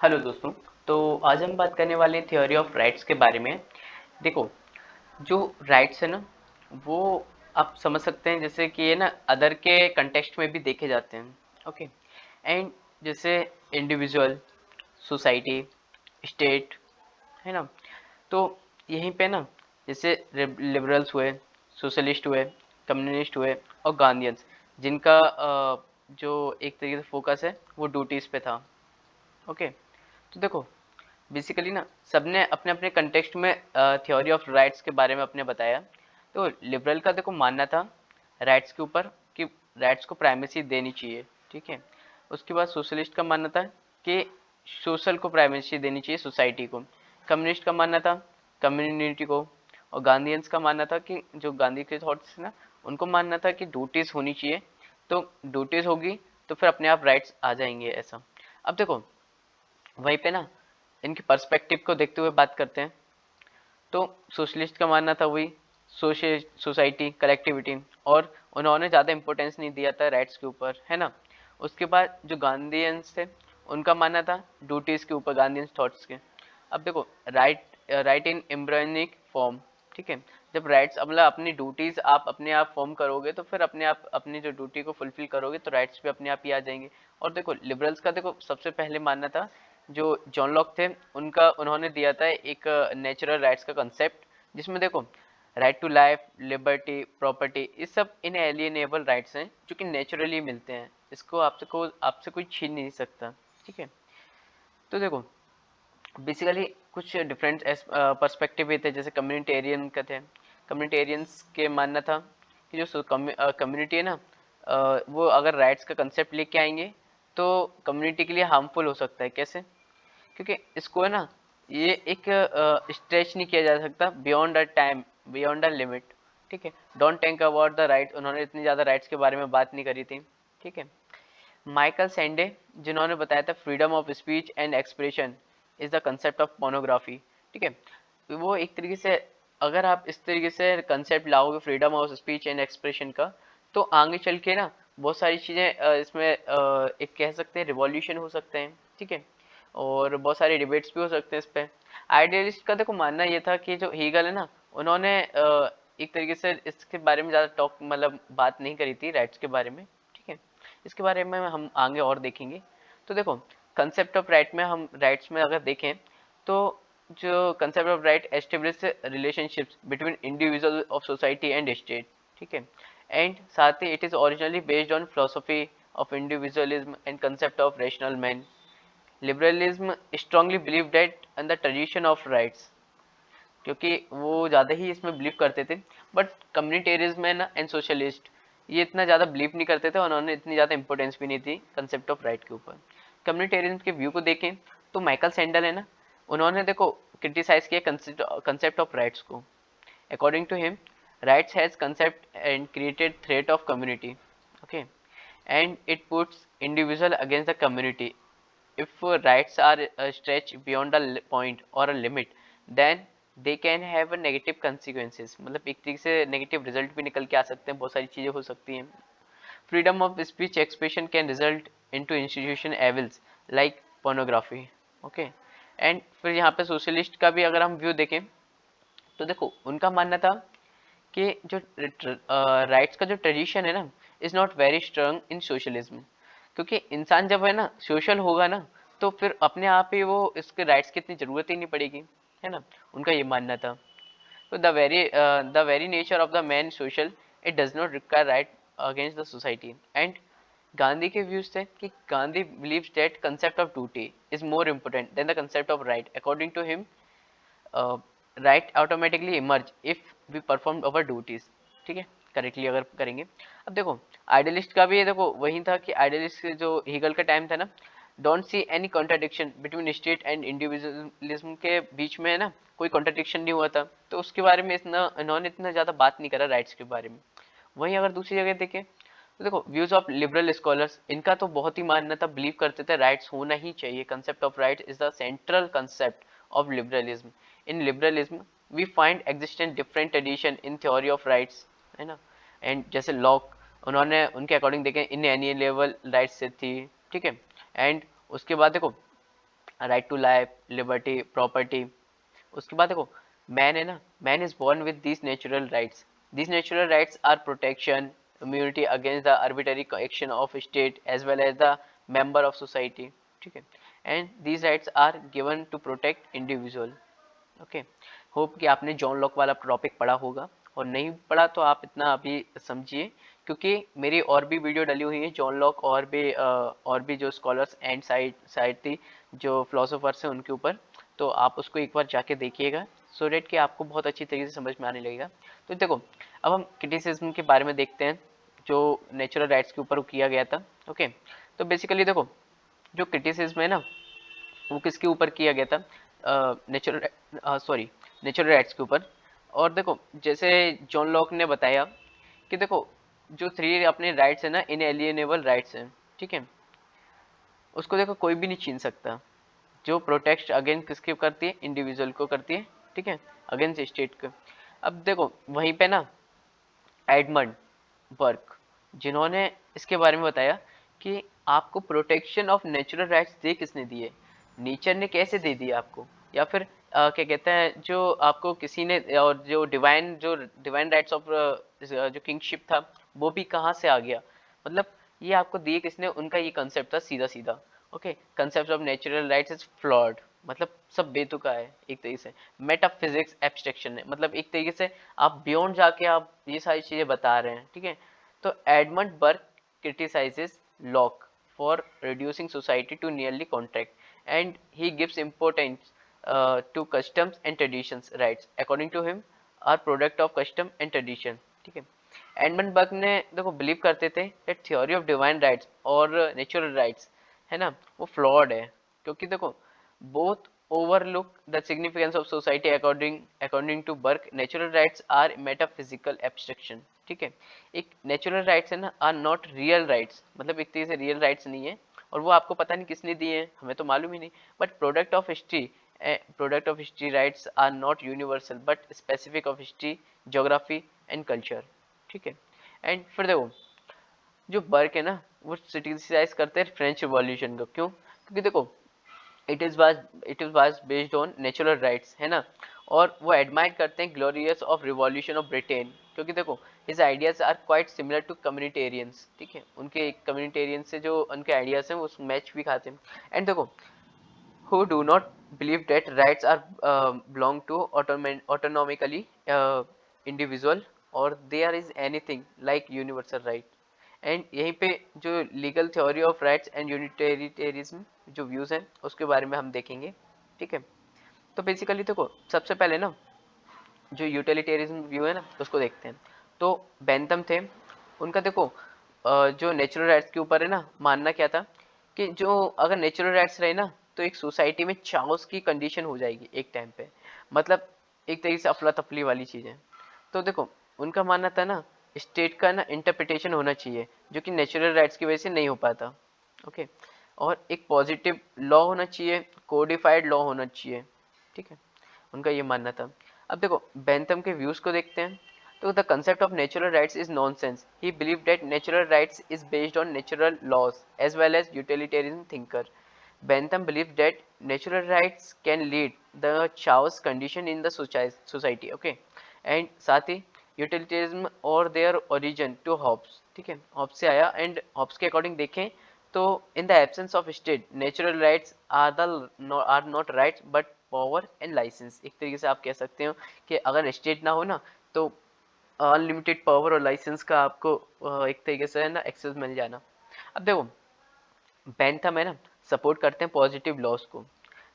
Hello दोस्तों। तो आज हम बात करने वाले थ्योरी ऑफ राइट्स के बारे में। देखो, जो राइट्स है ना, वो आप समझ सकते हैं जैसे कि ये ना अदर के कंटेक्स्ट में भी देखे जाते हैं। ओके। एंड जैसे इंडिविजुअल, सोसाइटी, स्टेट, है ना। तो यहीं पे ना जैसे लिबरल्स हुए, सोशलिस्ट हुए, कम्युनिस्ट हुए और गांधीयंस, जिनका जो एक तरीके से फोकस है वो ड्यूटीज पे था। ओके। तो देखो, बेसिकली ना सबने अपने अपने कंटेक्स्ट में थ्योरी ऑफ राइट्स के बारे में अपने बताया। तो लिबरल का देखो मानना था राइट्स के ऊपर कि राइट्स को प्राइमेसी देनी चाहिए, ठीक है। उसके बाद सोशलिस्ट का मानना था कि सोशल को प्राइमेसी देनी चाहिए, सोसाइटी को। कम्युनिस्ट का मानना था कम्युनिटी को। और गांधीयंस का मानना था कि जो गांधी के थॉट्स ना, उनको मानना था कि ड्यूटीज होनी चाहिए। तो ड्यूटीज होगी तो फिर अपने आप राइट्स आ जाएंगे, ऐसा। अब देखो, वहीं पे ना इनके पर्सपेक्टिव को देखते हुए बात करते हैं। तो सोशलिस्ट का मानना था वही सोसाइटी, कलेक्टिविटी, और उन्होंने ज़्यादा इंपॉर्टेंस नहीं दिया था राइट्स के ऊपर, है ना। उसके बाद जो गांधीयंस थे, उनका मानना था ड्यूटीज़ के ऊपर, गांधीयंस थॉट्स के। अब देखो, राइट इन एम्ब्रियोनिक फॉर्म, ठीक है। जब राइट्स मतलब अपनी ड्यूटीज आप अपने आप फॉर्म करोगे तो फिर अपने आप अपनी जो ड्यूटी को फुलफिल करोगे तो राइट्स भी अपने आप ही आ जाएंगे। और देखो, लिबरल्स का देखो सबसे पहले मानना था, जो जॉन लॉक थे उनका, उन्होंने दिया था एक नेचुरल राइट्स का कंसेप्ट, जिसमें देखो right to life, liberty, property, ये सब इनएलिएनेबल राइट्स हैं जो कि नेचुरली मिलते हैं। इसको आपसे कोई छीन नहीं सकता, ठीक है। तो देखो, बेसिकली कुछ डिफरेंट पर्सपेक्टिव भी थे, जैसे कम्युनिटेरियन का थे। कम्युनिटेरियंस के मानना था कि जो कम्युनिटी है ना, वो अगर राइट्स का कंसेप्ट लेके आएंगे तो कम्युनिटी के लिए हार्मफुल हो सकता है। कैसे? क्योंकि इसको है ना, ये एक स्ट्रेच नहीं किया जा सकता beyond a time, beyond a limit, ठीक है। Don't think about the right, उन्होंने इतनी ज़्यादा राइट्स के बारे में बात नहीं करी थी, ठीक है। माइकल सैंडे, जिन्होंने बताया था freedom of speech and expression is the concept of pornography, ठीक है। वो एक तरीके से, अगर आप इस तरीके से कंसेप्ट लाओगे freedom of speech and expression का, तो आगे चल के ना बहुत सारी चीज़ें इसमें एक कह सकते हैं रिवॉल्यूशन हो सकते हैं, ठीक है। और बहुत सारे डिबेट्स भी हो सकते हैं इस पे। आइडियलिस्ट का देखो मानना ये था कि जो हीगल है ना, उन्होंने एक तरीके से इसके बारे में ज़्यादा टॉक मतलब बात नहीं करी थी राइट्स के बारे में, ठीक है। इसके बारे में हम आगे और देखेंगे। तो देखो, कंसेप्ट ऑफ राइट में, हम राइट्स में अगर देखें तो जो concept of right establish relationships between individual of society and state, ठीक है। एंड साथ ही it is originally based on philosophy of individualism and concept of rational man. Liberalism strongly believe that in the tradition of rights, क्योंकि वो ज़्यादा ही इसमें believe करते थे। बट कम्युनिटेरिज्म है ना एंड सोशलिस्ट, ये इतना ज़्यादा बिलीव नहीं करते थे, उन्होंने इतनी ज़्यादा इंपॉर्टेंस भी नहीं थी कंसेप्ट ऑफ राइट के ऊपर। कम्युनिटेरिज्म के व्यू को देखें तो माइकल सैंडल है ना, उन्होंने देखो क्रिटिसाइज किया कंसेप्ट ऑफ राइट्स को। According to him, rights has concept and created threat of community, okay, and it puts individual against the community. if rights are stretched beyond a point or a limit, then they can have a negative consequences, मतलब एक तरीके से negative result भी निकल के आ सकते हैं, बहुत सारी चीज़ें हो सकती हैं। Freedom of speech expression can result into institution evils like pornography, okay. And फिर यहाँ पे सोशलिस्ट का भी अगर हम व्यू देखें तो देखो, उनका मानना था कि जो राइट्स का जो ट्रेडिशन है ना, is not very strong in socialism, क्योंकि इंसान जब है ना सोशल होगा ना, तो फिर अपने आप ही वो इसके राइट्स की इतनी जरूरत ही नहीं पड़ेगी, है ना। उनका ये मानना था। तो the very nature of the man social, it does not require right against the society. And Gandhi के व्यूज थे कि Gandhi believes that concept of duty is more important than the concept of right. According to him, right automatically emerge if we perform our duties, ठीक है, correctly अगर करेंगे। अब देखो, idealist का भी ये देखो वही था कि आइडियलिस्ट जो हीगल का टाइम था ना, don't see any contradiction between state and individualism के बीच में है ना, कोई कॉन्ट्राडिक्शन नहीं हुआ था, तो उसके बारे में इतना इन्होंने इतना ज़्यादा बात नहीं करा राइट्स के बारे में। वहीं अगर दूसरी जगह देखें तो देखो, व्यूज ऑफ लिबरल स्कॉलर्स, इनका तो बहुत ही मानना था, बिलीव करते थे राइट्स होना ही चाहिए। Concept of right is the central concept of liberalism. In liberalism we find existent different tradition in theory of rights, है ना। एंड जैसे लॉक, उन्होंने उनके अकॉर्डिंग देखें इनएलिएनेबल राइट्स से थी, ठीक है। एंड उसके बाद देखो, right to life, liberty, property. उसके बाद देखो मैन है ना, man is born with these natural rights. These natural rights are protection, immunity against the arbitrary action of state as well as the member of society. ठीक है, and these rights are given to protect individual. Okay, hope कि आपने John Locke वाला topic पढ़ा होगा, और नहीं पढ़ा तो आप इतना अभी समझिए, क्योंकि मेरी और भी वीडियो डली हुई है जॉन लॉक और भी जो स्कॉलर्स एंड साइड थी, जो फिलोसोफर्स हैं उनके ऊपर, तो आप उसको एक बार जाके देखिएगा, सो डेट कि आपको बहुत अच्छी तरीके से समझ में आने लगेगा। तो देखो अब हम क्रिटिसिज्म के बारे में देखते हैं, जो नेचुरल राइट्स के ऊपर किया गया था। ओके, तो बेसिकली देखो जो क्रिटिसिज्म है ना, वो किसके ऊपर किया गया था, नेचुरल राइट्स के ऊपर। और देखो जैसे जॉन लॉक ने बताया कि देखो जो थ्री अपने राइट्स है ना, इनएलिएनेबल राइट्स हैं, ठीक है, उसको देखो कोई भी नहीं छीन सकता। जो प्रोटेक्ट अगेंस्ट किसके करती है, इंडिविजुअल को करती है, ठीक है, अगेंस्ट स्टेट को। अब देखो वहीं पे ना एडमंड बर्क, जिन्होंने इसके बारे में बताया कि आपको प्रोटेक्शन ऑफ नेचुरल राइट्स दे किसने दिए, नेचर ने कैसे दे दिया आपको, या फिर क्या कहते हैं जो आपको किसी ने, और जो डिवाइन राइट्स ऑफ जो किंगशिप था वो भी कहाँ से आ गया, मतलब ये आपको दिए किसने, उनका ये कंसेप्ट था सीधा सीधा। Okay, concept of natural rights is flawed, मतलब सब बेतुका है एक तरीके से, मेटाफिजिक्स एब्स्ट्रैक्शन है, मतलब एक तरीके से आप बियॉन्ड जाके आप ये सारी चीजें बता रहे हैं। ठीक है, तो Edmund Burke criticizes Locke for reducing society to nearly contract, and he gives importance to customs and traditions. Rights, according to him, are product of custom and tradition. ठीक है, एडमंड बर्क ने देखो बिलीव करते थे कि theory of divine rights और natural rights है ना, वो फ्लॉड है, क्योंकि देखो both overlook the significance of society। according to Burke, natural rights are metaphysical abstraction। ठीक है, एक नेचुरल राइट्स है ना आर नॉट रियल राइट्स, मतलब एक तरीके से रियल राइट्स नहीं है, और वो आपको पता नहीं किसने दिए हैं, हमें तो मालूम ही नहीं, but product of history rights are not universal but specific of history, geography and culture. ठीक है, एंड फिर देखो जो बर्क है ना, वो सिटिसाइज करते हैं फ्रेंच रिवॉल्यूशन को। क्यों? क्योंकि देखो it was based on natural rights, है ना, और वो एडमायर करते हैं glorious of revolution of Britain, क्योंकि देखो his ideas are quite similar to communitarians. ठीक है, उनके कम्युनिटेरियन से जो उनके आइडियाज हैं वो मैच भी खाते हैं। एंड देखो who do not believe that rights are belong to autonomically individual, or there is anything like universal right। And यहीं पे जो legal theory of rights and utilitarianism जो व्यूज हैं उसके बारे में हम देखेंगे। ठीक है, तो बेसिकली देखो सबसे पहले ना जो यूटिलिटेरिज्म व्यू है ना उसको देखते हैं। तो बेंथम थे, उनका देखो जो नेचुरल राइट्स के ऊपर है ना मानना क्या था, कि जो अगर नेचुरल राइट्स रहे ना तो एक सोसाइटी में चाओस की कंडीशन हो जाएगी एक टाइम पे, मतलब एक तरीके से अफला तफली वाली चीज़ें। तो देखो उनका मानना था ना स्टेट का ना इंटरप्रिटेशन होना चाहिए, जो कि नेचुरल राइट्स की वजह से नहीं हो पाता। ओके, और एक पॉजिटिव लॉ होना चाहिए, कोडिफाइड लॉ होना चाहिए। ठीक है, उनका ये मानना था। अब देखो बेंथम के व्यूज को देखते हैं। तो the concept of natural rights is nonsense. He believe that natural rights is based on natural laws as well as utilitarian thinker. Bentham believed that natural rights can lead the chaos condition in the society। Okay, and साथ ही यूटिलिटेरिज्म और there origin to Hobbs. ठीक है, Hobbs से आया, and Hobbs के according देखें तो in the absence of state natural rights are not rights but power and licence. एक तरीके से आप कह सकते हो कि अगर स्टेट ना हो ना तो अनलिमिटेड पावर और लाइसेंस का आपको एक तरीके से है ना एक्सेस मिल जाना। अब देखो बेंथम है ना सपोर्ट करते हैं पॉजिटिव लॉस को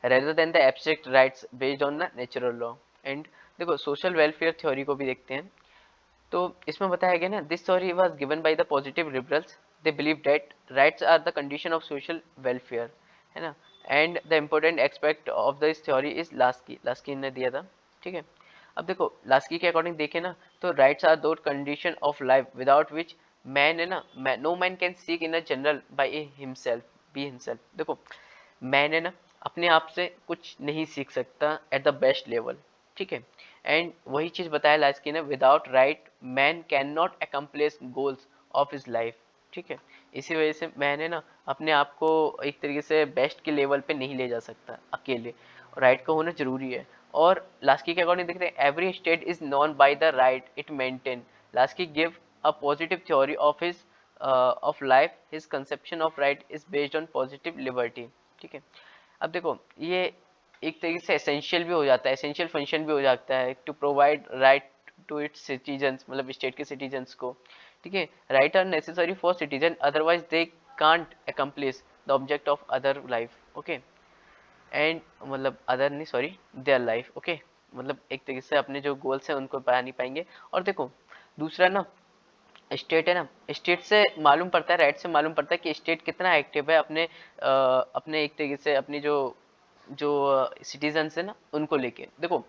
rather than the abstract rights based on the natural law. And देखो सोशल वेलफेयर थ्योरी को भी देखते हैं। तो इसमें बताया गया ना this theory was given by the positive liberals. They believe that rights are the condition of social welfare, है ना, and the important aspect of this theory is Laski ने दिया था। ठीक है, अब देखो लास्की के अकॉर्डिंग देखें ना तो rights are those condition of life without which man है ना no man can seek in a general by himself be himself. देखो मैन है ना अपने आप से कुछ नहीं सीख सकता एट द बेस्ट लेवल। ठीक है, एंड वही चीज बताया लास्की ने, without right man can not accomplish goals of his life. ठीक है। इसी वजह से मैंने ना अपने आप को एक तरीके से बेस्ट के लेवल पे नहीं ले जा सकता अकेले, राइट का होना जरूरी है। और लास्की के अकॉर्डिंग देखते हैं, every state is known by the right it maintain. Laski give a positive theory of his of life, his conception of right is based on positive liberty. ठीक है। अब देखो ये एक तरीके से एसेंशियल भी हो जाता है, एसेंशियल फंक्शन भी हो जाता है to provide right to its citizens, मतलब स्टेट के सिटीजन्स को। ठीक है। Right are necessary for citizen, otherwise they can't accomplish the object of other life. Okay. And मतलब अदर नहीं, सॉरी, देयर लाइफ। ओके। मतलब एक तरीके से अपने जो गोल्स हैं उनको पा नहीं पाएंगे। और देखो दूसरा ना, स्टेट है ना, स्टेट से मालूम पड़ता है, राइट से मालूम पड़ता है कि स्टेट कितना एक्टिव है अपने अपने एक तरीके से अपनी जो जो सिटीजन्स है ना उनको लेके। देखो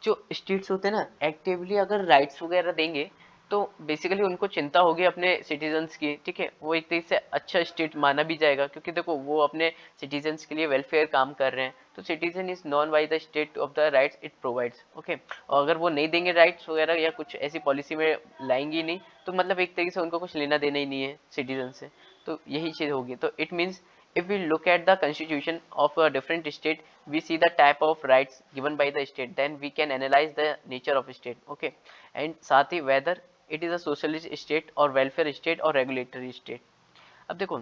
जो स्टेट्स होते हैं ना एक्टिवली अगर राइट्स वगैरह देंगे तो बेसिकली उनको चिंता होगी अपने सिटीजन्स की। ठीक है। वो एक तरीके से अच्छा स्टेट माना भी जाएगा, क्योंकि देखो वो अपने सिटीजन्स के लिए वेलफेयर काम कर रहे हैं। तो citizen is known by the state of the rights it provides. Okay. और अगर वो नहीं देंगे राइट्स वगैरह या कुछ ऐसी पॉलिसी में लाएंगी नहीं, तो मतलब एक तरीके से उनको कुछ लेना देना ही नहीं है सिटीजन से। तो यही चीज़ होगी। तो it means if we look at the constitution of a different state, we see the type of rights given by the state, then we can analyze the nature of state। okay। and साथ ही whether it is a socialist state or welfare state or regulatory state। अब देखो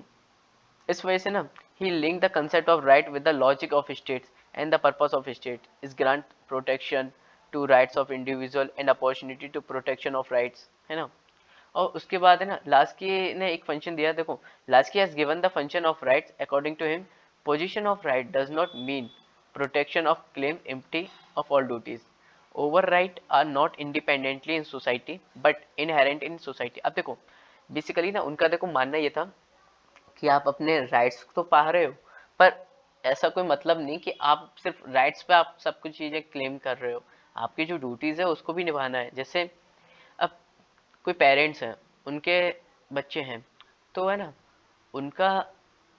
इस वजह से ना he linked the concept of right with the logic of states, and the purpose of state is grant protection to rights of individual and opportunity to protection of rights, है ना। और उसके बाद है ना लास्की ने एक फंक्शन दिया। देखो Laski has given the function of rights according to him, position of right does not mean protection of claim empty of all duties, over right are not independently in society but inherent in society. अब देखो basically ना उनका देखो मानना ये था कि आप अपने राइट्स तो पा रहे हो, पर ऐसा कोई मतलब नहीं कि आप सिर्फ राइट्स पे आप सब कुछ चीज़ें क्लेम कर रहे हो, आपकी जो ड्यूटीज़ है उसको भी निभाना है। जैसे अब कोई पेरेंट्स हैं, उनके बच्चे हैं, तो है ना उनका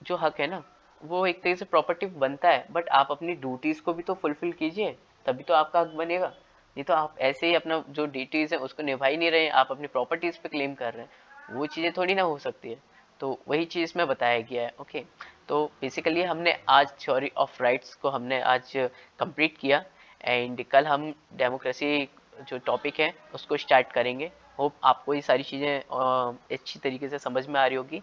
जो हक है ना वो एक तरीके से प्रॉपर्टी बनता है, बट आप अपनी ड्यूटीज़ को भी तो फुलफिल कीजिए, तभी तो आपका हक बनेगा। नहीं तो आप ऐसे ही अपना जो ड्यूटीज़ है उसको निभा ही नहीं रहे हैं, आप अपनी प्रॉपर्टीज़ पे क्लेम कर रहे हैं, वो चीज़ें थोड़ी ना हो सकती है। तो वही चीज़ में बताया गया है। ओके। तो बेसिकली हमने आज थ्योरी ऑफ राइट्स को हमने आज कंप्लीट किया, एंड कल हम डेमोक्रेसी जो टॉपिक है उसको स्टार्ट करेंगे। होप आपको ये सारी चीज़ें अच्छी तरीके से समझ में आ रही होगी,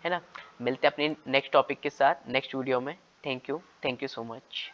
है ना। मिलते हैं अपने नेक्स्ट टॉपिक के साथ नेक्स्ट वीडियो में। Thank you so much.